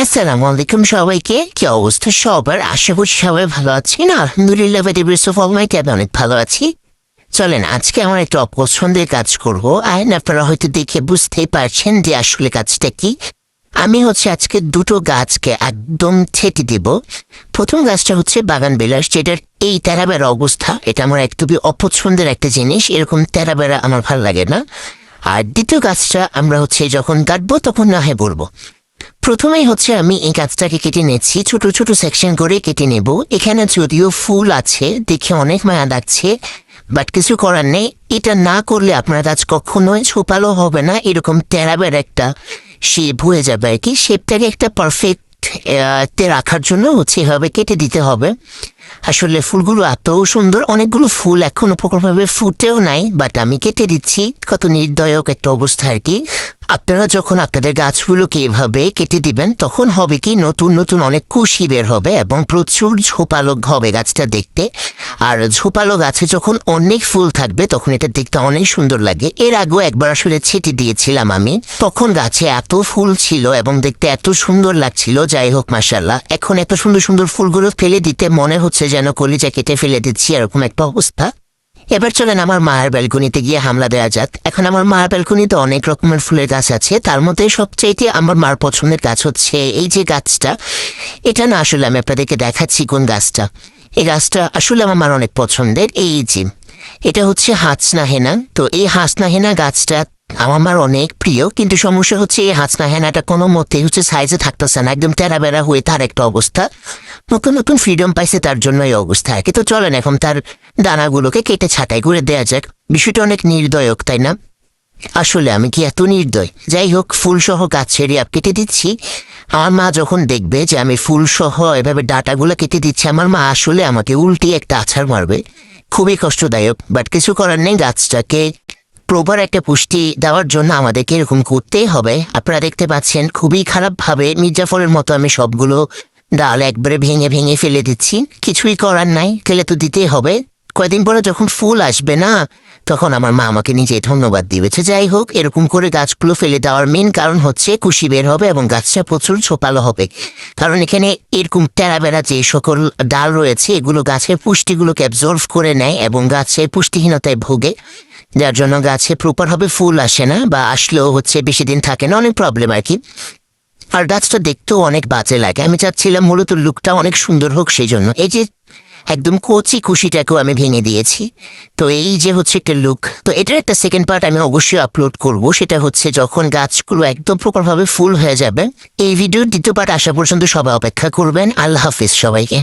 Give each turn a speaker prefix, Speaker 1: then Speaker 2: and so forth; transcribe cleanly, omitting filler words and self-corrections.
Speaker 1: আসসালামু আলাইকুম সবাইকে। কি অবস্থা সবার? আশা করছি সবাই ভালো আছেন। আলহামদুলিল্লাহ আমি অনেক ভালো আছি। চলেন আজকে আমার একটা অপছন্দের কাজ করবো। আইন আপনারা হয়তো দেখে বুঝতেই পারছেন যে আসলে কাজটা কি। আমি আজকে দুটো গাছকে একদম ছেটে দেব। প্রথম গাছটা হচ্ছে বাগান বিলাস, যেটার এই তেরাবেড়া অবস্থা, এটা আমার একদমই অপছন্দের একটা জিনিস। এরকম তেরাবেড়া আমার ভালো লাগে না। আর দ্বিতীয় গাছটা আমরা যখন কাটবো তখন না হয় বলবো। প্রথমেই আমি এই গাছটাকে কেটে নিচ্ছি, ছোট ছোট সেকশন করে কেটে নেব। এখানে যদিও ফুল আছে, দেখে অনেক মায়া লাগছে, বাট কিছু করার নেই। এটা না করলে আপনার গাছ কখনোই ছোপালো হবে না। এরকম টেরাবের একটা শেপ হয়ে যাবে আর কি। শেপটাকে একটা পারফেক্ট তে রাখার জন্য এভাবে কেটে দিতে হবে। আসলে ফুলগুলো এত সুন্দর, অনেকগুলো ফুল এখনো প্রকল্পভাবে ফুটেও নাই, বাট আমি কেটে দিচ্ছি। কত নির্দয়ক একটা অবস্থা আর কি। আপনারা যখন আপনাদের গাছগুলোকে এভাবে কেটে দিবেন তখন হবে কি, নতুন নতুন অনেক কুশি বের হবে এবং প্রচুর ঝোপালো হবে গাছটা দেখতে। আর ঝোপালো গাছে যখন অনেক ফুল থাকবে তখন এটা দেখতে অনেক সুন্দর লাগে। এর আগেও একবার ছেটে দিয়েছিলাম আমি, তখন গাছে এত ফুল ছিল এবং দেখতে এত সুন্দর লাগছিল। যাই হোক মাশাআল্লাহ, এখন এত সুন্দর সুন্দর ফুলগুলো ফেলে দিতে মনে হচ্ছে যেন কলিজা কেটে ফেলে দিচ্ছি, এরকম একটা অবস্থা। এবার চলেন আমার মায়ের ব্যালকনিতে গিয়ে হামলা দেওয়া যাক। এখন আমার মায়ের ব্যালকনিতে অনেক রকমের ফুলের গাছ আছে, তার মধ্যে সবচেয়ে আমার মার পছন্দের গাছ এই যে গাছটা। এটা না আসলে আমি আপনাদেরকে দেখাচ্ছি কোন গাছটা। এই গাছটা আসলে আমার মার অনেক পছন্দের। এই যে এটা হাসনা হেনা। তো এই হাসনা হেনা গাছটা আমার মার অনেক প্রিয়, কিন্তু সমস্যা এই হাসনা হেনাটা কোনো মতেই সাইজে থাকতেছে না, একদম তেরাবেড়া হয়ে তার একটা অবস্থা। নতুন নতুন ফ্রিডম পাইছে তার জন্য এই অবস্থা আর কি। তো চলেন এখন তার দানাগুলোকে কেটে ছাঁটাই করে দেওয়া যাক। বিষয়টা অনেক নির্দয়ক, তাই না? আসলে আমি কি এত নির্দয়? যাই হোক, ফুলসহ গাছ ছেড়ে কেটে দিচ্ছি। আমার মা যখন দেখবে যে আমি ফুলসহ এভাবে ডাটাগুলো কেটে দিচ্ছি, আমার মা আসলে আমাকে উল্টি একটা আছাড় মারবে। খুবই কষ্টদায়ক, বাট কিছু করার নেই। গাছটাকে প্রপার একটা পুষ্টি দেওয়ার জন্য আমাদেরকে এরকম করতেই হবে। আপনারা দেখতে পাচ্ছেন খুবই খারাপভাবে মির্জাফরের মতো আমি সবগুলো ডাল একবারে ভেঙে ভেঙে ফেলে দিচ্ছি। কিছুই করার নাই, ফেলে তো দিতেই হবে। কয়েকদিন পরে যখন ফুল আসবে না, তখন আমার মা আমাকে নিজে ধন্যবাদ দিবেছে। যাই হোক, এরকম করে গাছগুলো ফেলে দেওয়ার মেন কারণ কুশি বের হবে এবং গাছটা প্রচুর ছোপালো হবে। কারণ এখানে এরকম টেরাবেড়া যে সকল ডাল রয়েছে, এগুলো গাছের পুষ্টিগুলোকে অ্যাবজর্ভ করে নেয় এবং গাছের পুষ্টিহীনতায় ভোগে, যার জন্য গাছে প্রপারভাবে ফুল আসে না, বা আসলেও বেশি দিন থাকে না, অনেক প্রবলেম আর কি। আর গাছটা দেখতেও অনেক বাজে লাগে। আমি চাচ্ছিলাম মূলত লুকটা অনেক সুন্দর হোক, সেই জন্য এই যে একদম কচি কুশিটাকেও আমি ভেঙে দিয়েছি। তো এই যে একটা লুক। তো এটার একটা সেকেন্ড পার্ট আমি অবশ্যই আপলোড করব। সেটা যখন গাছগুলো একদম প্রপারভাবে ফুল হয়ে যাবে। এই ভিডিওর দ্বিতীয় পার্ট আসা পর্যন্ত সবাই অপেক্ষা করবেন। আল্লাহ হাফিজ সবাইকে।